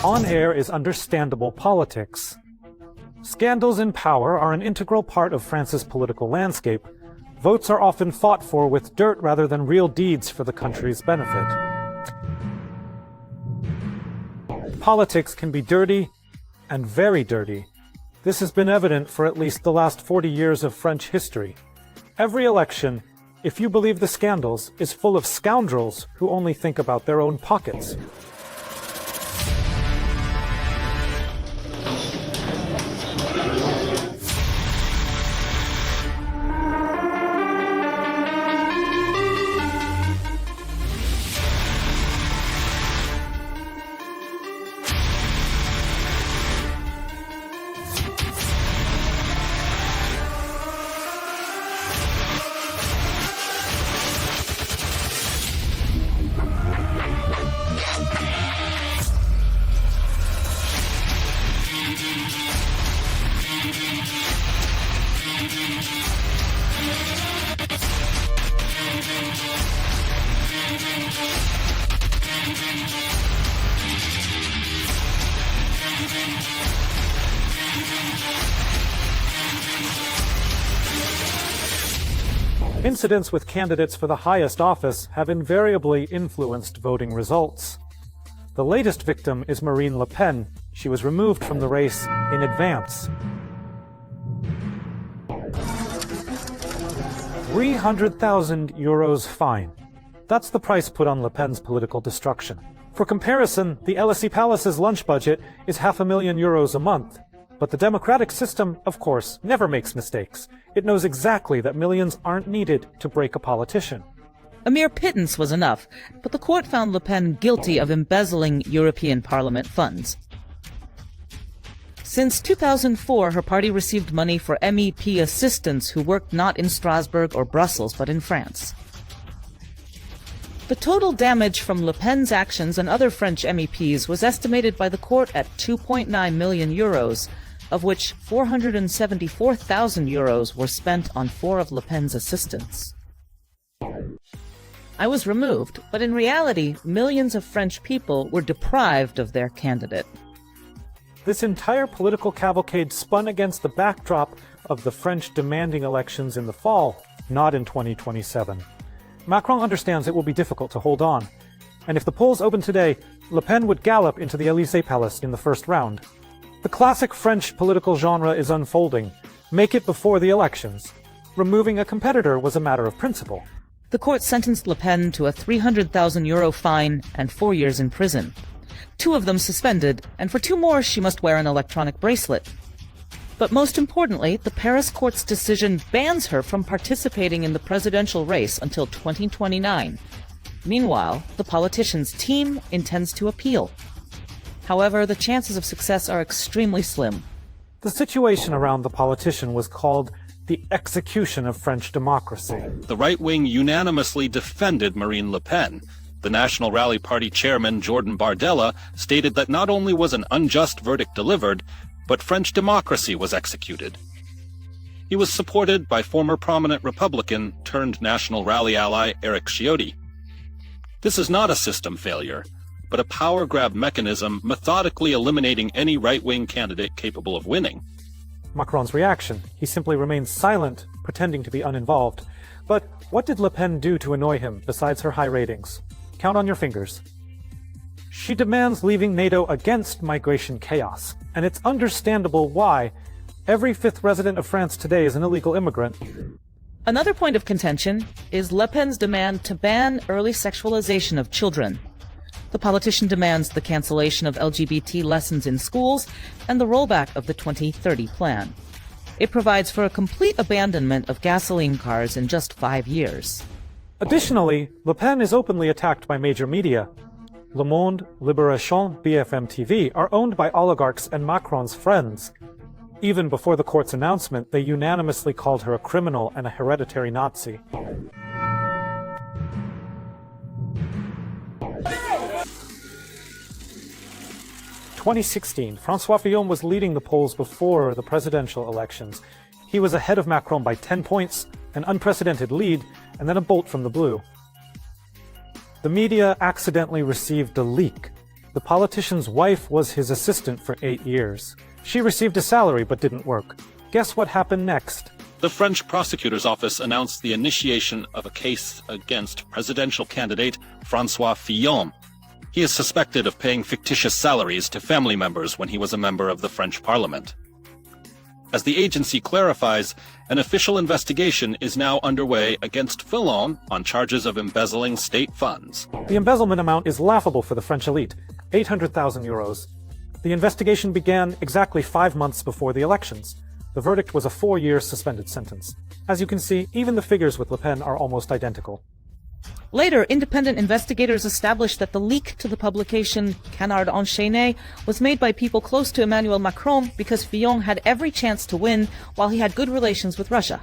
On air is understandable politics. Scandals in power are an integral part of France's political landscape. Votes are often fought for with dirt rather than real deeds for the country's benefit. Politics can be dirty and very dirty. This has been evident for at least the last 40 years of French history. Every election, if you believe the scandals, is full of scoundrels who only think about their own pockets. Incidents with candidates for the highest office have invariably influenced voting results. The latest victim is Marine Le Pen. She was removed from the race in advance. 300,000 euros fine. That's the price put on Le Pen's political destruction. For comparison, the Elysee Palace's lunch budget is €500,000 a month. But the democratic system, of course, never makes mistakes. It knows exactly that millions aren't needed to break a politician. A mere pittance was enough, but the court found Le Pen guilty of embezzling European Parliament funds. Since 2004, her party received money for MEP assistants who worked not in Strasbourg or Brussels, but in France. The total damage from Le Pen's actions and other French MEPs was estimated by the court at €2.9 million, of which €474,000 were spent on 4 of Le Pen's assistants. I was removed, but in reality, millions of French people were deprived of their candidate. This entire political cavalcade spun against the backdrop of the French demanding elections in the fall, not in 2027. Macron understands it will be difficult to hold on, and if the polls open today, Le Pen would gallop into the Élysée Palace in the first round. The classic French political genre is unfolding. Make it before the elections. Removing a competitor was a matter of principle. The court sentenced Le Pen to a €300,000 fine and 4 years in prison. 2 of them suspended, and for 2 more she must wear an electronic bracelet. But most importantly, the Paris court's decision bans her from participating in the presidential race until 2029. Meanwhile, the politician's team intends to appeal. However, the chances of success are extremely slim. The situation around the politician was called the execution of French democracy. The right wing unanimously defended Marine Le Pen. The National Rally Party chairman Jordan Bardella stated that not only was an unjust verdict delivered, but French democracy was executed. He was supported by former prominent Republican turned National Rally ally Eric Ciotti. This is not a system failure, but a power grab mechanism methodically eliminating any right-wing candidate capable of winning. Macron's reaction: he simply remains silent, pretending to be uninvolved. But what did Le Pen do to annoy him besides her high ratings? Count on your fingers. She demands leaving NATO against migration chaos, and it's understandable why. Every 5th resident of France today is an illegal immigrant. Another point of contention is Le Pen's demand to ban early sexualization of children. The politician demands the cancellation of LGBT lessons in schools and the rollback of the 2030 plan. It provides for a complete abandonment of gasoline cars in just 5 years. Additionally, Le Pen is openly attacked by major media. Le Monde, Libération, BFM TV are owned by oligarchs and Macron's friends. Even before the court's announcement, they unanimously called her a criminal and a hereditary Nazi. 2016, François Fillon was leading the polls before the presidential elections. He was ahead of Macron by 10 points, an unprecedented lead, and then a bolt from the blue. The media accidentally received a leak. The politician's wife was his assistant for 8 years. She received a salary but didn't work. Guess what happened next? The French prosecutor's office announced the initiation of a case against presidential candidate François Fillon. He is suspected of paying fictitious salaries to family members when he was a member of the French parliament. As the agency clarifies, an official investigation is now underway against Fillon on charges of embezzling state funds. The embezzlement amount is laughable for the French elite, 800,000 euros. The investigation began exactly 5 months before the elections. The verdict was a 4-year suspended sentence. As you can see, even the figures with Le Pen are almost identical. Later, independent investigators established that the leak to the publication Canard Enchaîné was made by people close to Emmanuel Macron because Fillon had every chance to win while he had good relations with Russia.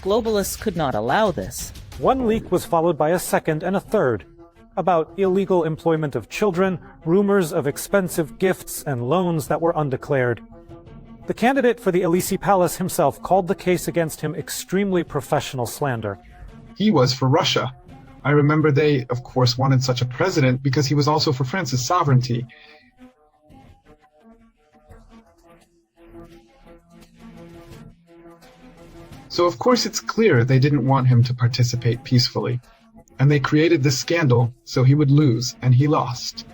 Globalists could not allow this. One leak was followed by a second and a third, about illegal employment of children, rumors of expensive gifts and loans that were undeclared. The candidate for the Élysée Palace himself called the case against him extremely professional slander. He was for Russia. I remember they, of course, wanted such a president because he was also for France's sovereignty. So of course it's clear they didn't want him to participate peacefully. And they created this scandal so he would lose, and he lost.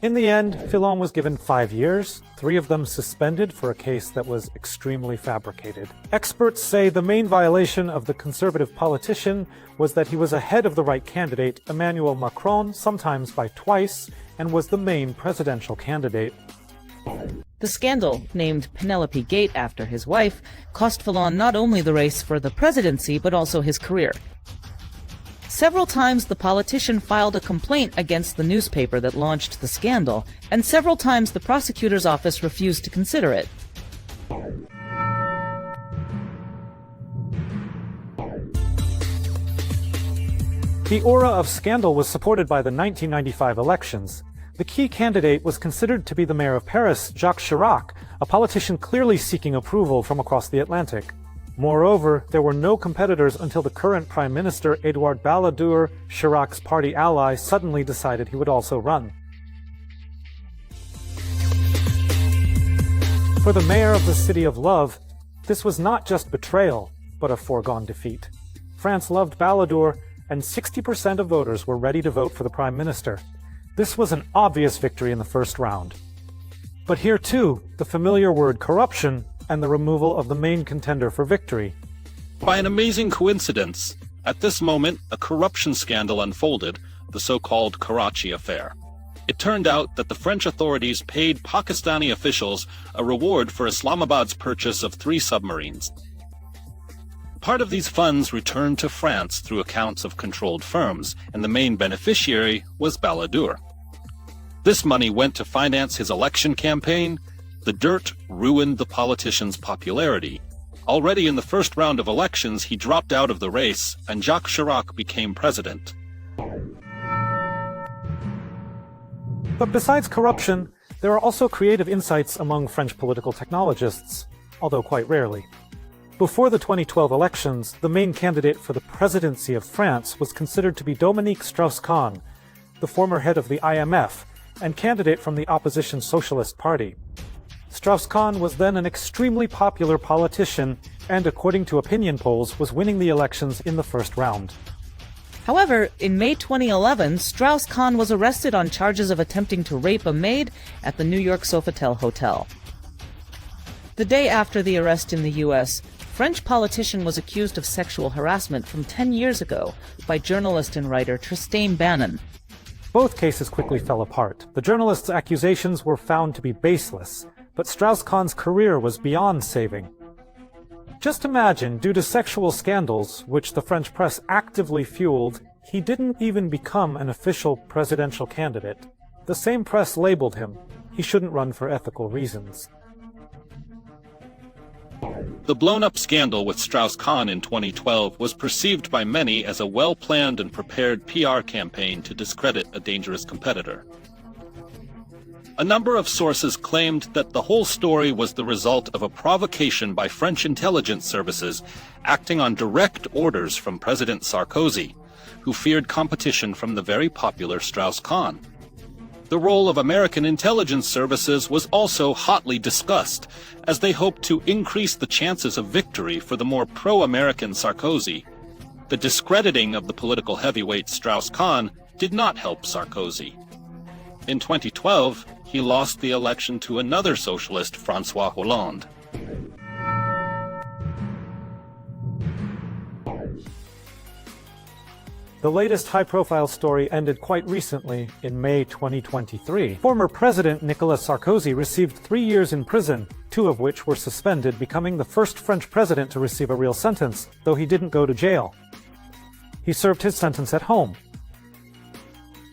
In the end, Fillon was given 5 years, 3 of them suspended for a case that was extremely fabricated. Experts say the main violation of the conservative politician was that he was ahead of the right candidate, Emmanuel Macron, sometimes by twice, and was the main presidential candidate. The scandal, named Penelope Gate after his wife, cost Fillon not only the race for the presidency but also his career. Several times the politician filed a complaint against the newspaper that launched the scandal, and several times the prosecutor's office refused to consider it. The aura of scandal was supported by the 1995 elections. The key candidate was considered to be the mayor of Paris, Jacques Chirac, a politician clearly seeking approval from across the Atlantic. Moreover, there were no competitors until the current Prime Minister, Edouard Balladur, Chirac's party ally, suddenly decided he would also run. For the mayor of the City of Love, this was not just betrayal, but a foregone defeat. France loved Balladur, and 60% of voters were ready to vote for the Prime Minister. This was an obvious victory in the first round. But here too, the familiar word corruption and the removal of the main contender for victory. By an amazing coincidence, at this moment, a corruption scandal unfolded, the so-called Karachi affair. It turned out that the French authorities paid Pakistani officials a reward for Islamabad's purchase of 3 submarines. Part of these funds returned to France through accounts of controlled firms, and the main beneficiary was Balladur. This money went to finance his election campaign. The dirt ruined the politician's popularity. Already in the first round of elections, he dropped out of the race, and Jacques Chirac became president. But besides corruption, there are also creative insights among French political technologists, although quite rarely. Before the 2012 elections, the main candidate for the presidency of France was considered to be Dominique Strauss-Kahn, the former head of the IMF, and candidate from the opposition Socialist Party. Strauss-Kahn was then an extremely popular politician and, according to opinion polls, was winning the elections in the first round. However, in May 2011, Strauss-Kahn was arrested on charges of attempting to rape a maid at the New York Sofitel Hotel. The day after the arrest in the U.S., French politician was accused of sexual harassment from 10 years ago by journalist and writer Tristan Bannon. Both cases quickly fell apart. The journalist's accusations were found to be baseless, but Strauss-Kahn's career was beyond saving. Just imagine, due to sexual scandals, which the French press actively fueled, he didn't even become an official presidential candidate. The same press labeled him. He shouldn't run for ethical reasons. The blown-up scandal with Strauss-Kahn in 2012 was perceived by many as a well-planned and prepared PR campaign to discredit a dangerous competitor. A number of sources claimed that the whole story was the result of a provocation by French intelligence services acting on direct orders from President Sarkozy, who feared competition from the very popular Strauss-Kahn. The role of American intelligence services was also hotly discussed, as they hoped to increase the chances of victory for the more pro-American Sarkozy. The discrediting of the political heavyweight Strauss-Kahn did not help Sarkozy. In 2012, he lost the election to another socialist, François Hollande. The latest high-profile story ended quite recently, in May 2023. Former President Nicolas Sarkozy received 3 years in prison, 2 of which were suspended, becoming the first French president to receive a real sentence, though he didn't go to jail. He served his sentence at home,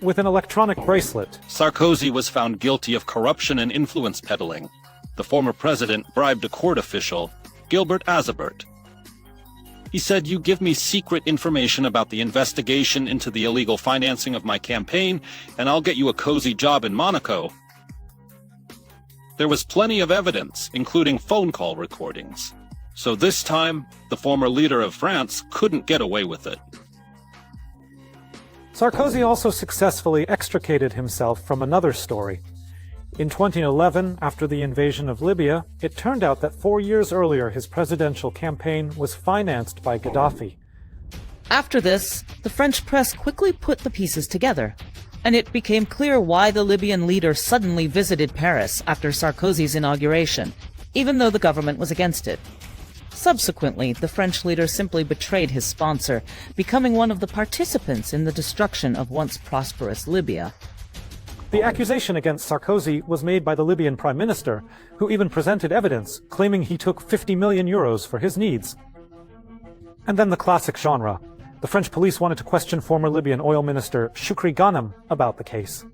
with an electronic bracelet. Sarkozy was found guilty of corruption and influence peddling. The former president bribed a court official, Gilbert Azabert. He said, "You give me secret information about the investigation into the illegal financing of my campaign, and I'll get you a cozy job in Monaco." There was plenty of evidence, including phone call recordings. So this time, the former leader of France couldn't get away with it. Sarkozy also successfully extricated himself from another story. In 2011, after the invasion of Libya, it turned out that 4 years earlier his presidential campaign was financed by Gaddafi. After this, the French press quickly put the pieces together, and it became clear why the Libyan leader suddenly visited Paris after Sarkozy's inauguration, even though the government was against it. Subsequently, the French leader simply betrayed his sponsor, becoming one of the participants in the destruction of once prosperous Libya. The accusation against Sarkozy was made by the Libyan prime minister, who even presented evidence, claiming he took 50 million euros for his needs. And then the classic genre. The French police wanted to question former Libyan oil minister Shukri Ghanem about the case.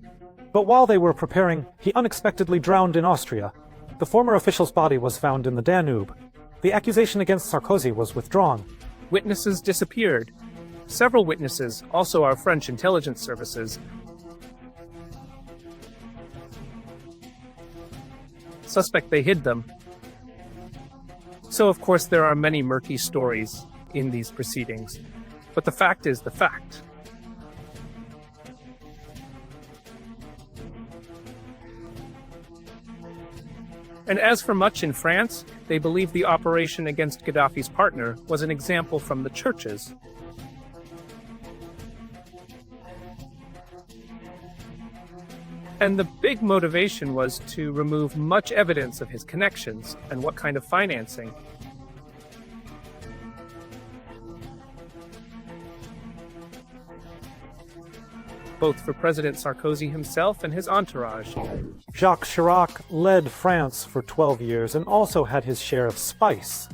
But while they were preparing, he unexpectedly drowned in Austria. The former official's body was found in the Danube. The accusation against Sarkozy was withdrawn. Witnesses disappeared. Several witnesses, also our French intelligence services, suspect they hid them. So of course there are many murky stories in these proceedings, but the fact is the fact. And as for much in France, they believe the operation against Gaddafi's partner was an example from the churches. And the big motivation was to remove much evidence of his connections and what kind of financing. Both for President Sarkozy himself and his entourage. Jacques Chirac led France for 12 years and also had his share of spice.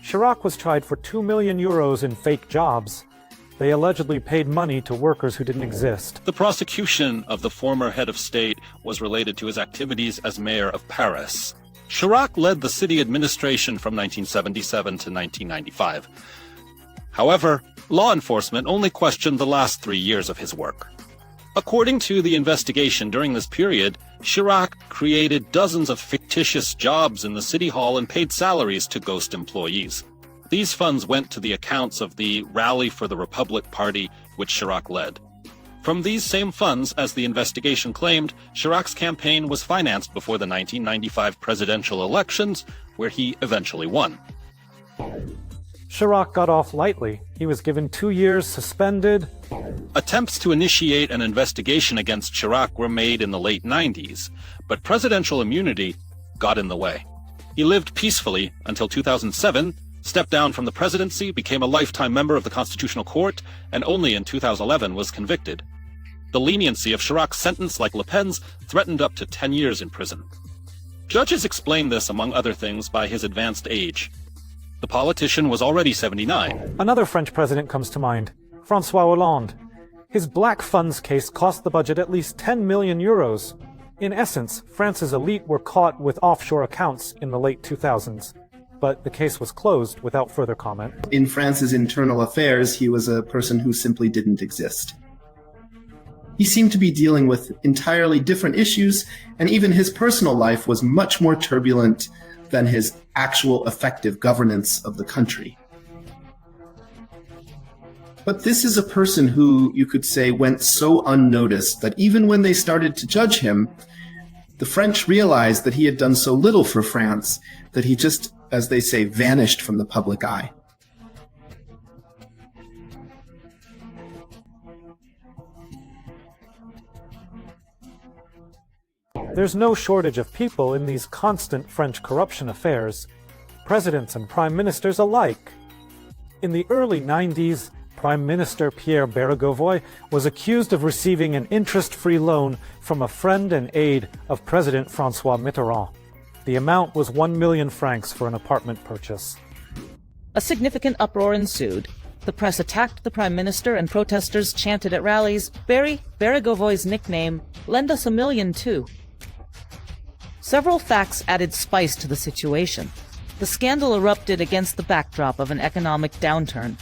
Chirac was tried for 2 million euros in fake jobs. They allegedly paid money to workers who didn't exist. The prosecution of the former head of state was related to his activities as mayor of Paris. Chirac led the city administration from 1977 to 1995. However, law enforcement only questioned the last 3 years of his work. According to the investigation during this period, Chirac created dozens of fictitious jobs in the city hall and paid salaries to ghost employees. These funds went to the accounts of the Rally for the Republic Party, which Chirac led. From these same funds, as the investigation claimed, Chirac's campaign was financed before the 1995 presidential elections, where he eventually won. Chirac got off lightly. He was given 2 years suspended. Attempts to initiate an investigation against Chirac were made in the late 90s, but presidential immunity got in the way. He lived peacefully until 2007, stepped down from the presidency, became a lifetime member of the Constitutional Court, and only in 2011 was convicted. The leniency of Chirac's sentence, like Le Pen's, threatened up to 10 years in prison. Judges explain this, among other things, by his advanced age. The politician was already 79. Another French president comes to mind, François Hollande. His black funds case cost the budget at least 10 million euros. In essence, France's elite were caught with offshore accounts in the late 2000s. But the case was closed without further comment. In France's internal affairs, he was a person who simply didn't exist. He seemed to be dealing with entirely different issues, and even his personal life was much more turbulent than his actual effective governance of the country. But this is a person who, you could say, went so unnoticed that even when they started to judge him, the French realized that he had done so little for France that he just, as they say, vanished from the public eye. There's no shortage of people in these constant French corruption affairs, presidents and prime ministers alike. In the early 90s, Prime Minister Pierre Bérégovoy was accused of receiving an interest-free loan from a friend and aide of President François Mitterrand. The amount was 1 million francs for an apartment purchase. A significant uproar ensued. The press attacked the prime minister, and protesters chanted at rallies, Bérégovoy's nickname, "Lend us a million too." Several facts added spice to the situation. The scandal erupted against the backdrop of an economic downturn.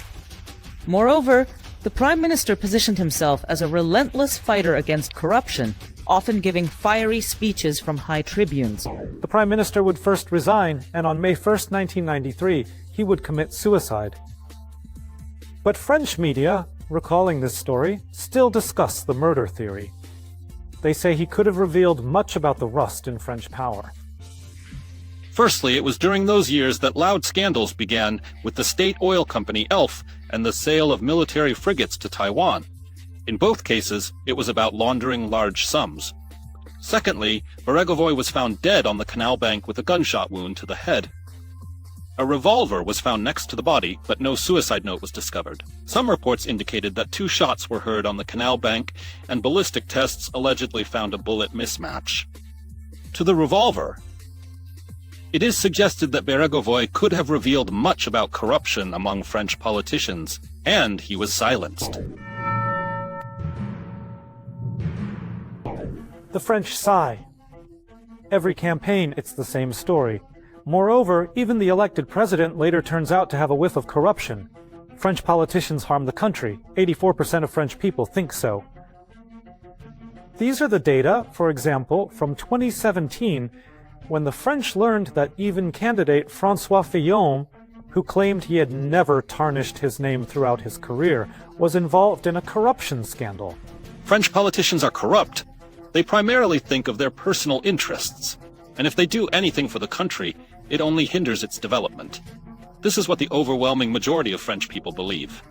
Moreover, the prime minister positioned himself as a relentless fighter against corruption, often giving fiery speeches from high tribunes. The prime minister would first resign, and on May 1st, 1993, he would commit suicide. But French media, recalling this story, still discuss the murder theory. They say he could have revealed much about the rust in French power. Firstly, it was during those years that loud scandals began with the state oil company ELF and the sale of military frigates to Taiwan. In both cases, it was about laundering large sums. Secondly, Bérégovoy was found dead on the canal bank with a gunshot wound to the head. A revolver was found next to the body, but no suicide note was discovered. Some reports indicated that 2 shots were heard on the canal bank, and ballistic tests allegedly found a bullet mismatch. To the revolver, it is suggested that Bérégovoy could have revealed much about corruption among French politicians, and he was silenced. The French sigh. Every campaign, it's the same story. Moreover, even the elected president later turns out to have a whiff of corruption. French politicians harm the country. 84% of French people think so. These are the data, for example, from 2017, when the French learned that even candidate François Fillon, who claimed he had never tarnished his name throughout his career, was involved in a corruption scandal. French politicians are corrupt. They primarily think of their personal interests, and if they do anything for the country, it only hinders its development. This is what the overwhelming majority of French people believe.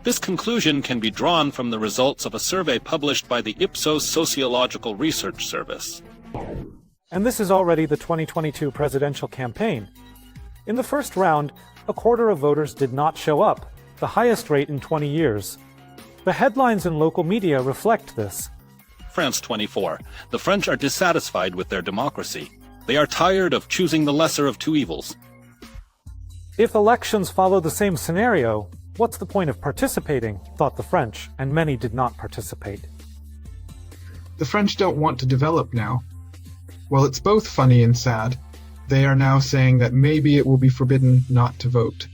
This conclusion can be drawn from the results of a survey published by the Ipsos Sociological Research Service. And this is already the 2022 presidential campaign. In the first round, a quarter of voters did not show up, the highest rate in 20 years. The headlines in local media reflect this. France 24. The French are dissatisfied with their democracy. They are tired of choosing the lesser of two evils. If elections follow the same scenario, what's the point of participating, thought the French, and many did not participate. The French don't want to develop now. Well, it's both funny and sad. They are now saying that maybe it will be forbidden not to vote.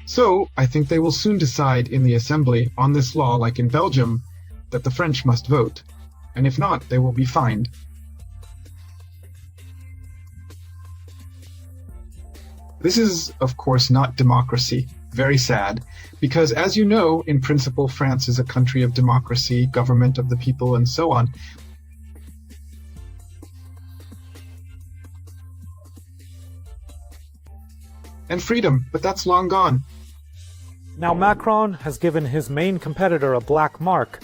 So, I think they will soon decide in the Assembly on this law, like in Belgium, that the French must vote, and if not, they will be fined. This is, of course, not democracy. Very sad, because as you know, in principle, France is a country of democracy, government of the people, and so on. And freedom, but that's long gone. Now Macron has given his main competitor a black mark,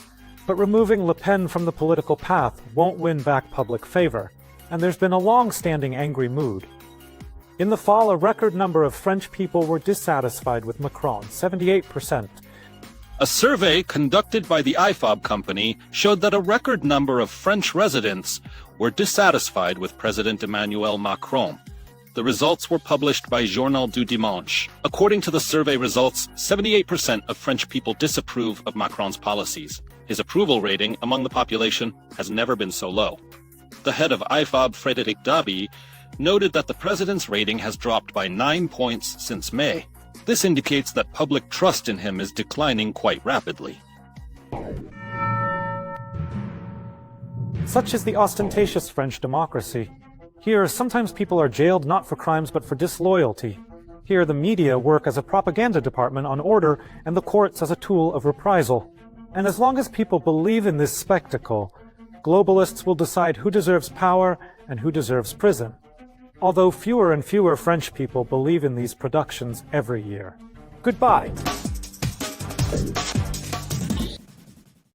but removing Le Pen from the political path won't win back public favor, and there's been a long-standing angry mood. In the fall, a record number of French people were dissatisfied with Macron, 78%. A survey conducted by the IFOB company showed that a record number of French residents were dissatisfied with President Emmanuel Macron. The results were published by Journal du Dimanche. According to the survey results, 78% of French people disapprove of Macron's policies. His approval rating among the population has never been so low. The head of IFOB, Frédéric Dabi, noted that the president's rating has dropped by 9 points since May. This indicates that public trust in him is declining quite rapidly. Such is the ostentatious French democracy. Here, sometimes people are jailed not for crimes but for disloyalty. Here, the media work as a propaganda department on order, and the courts as a tool of reprisal. And as long as people believe in this spectacle, globalists will decide who deserves power and who deserves prison. Although fewer and fewer French people believe in these productions every year. Goodbye.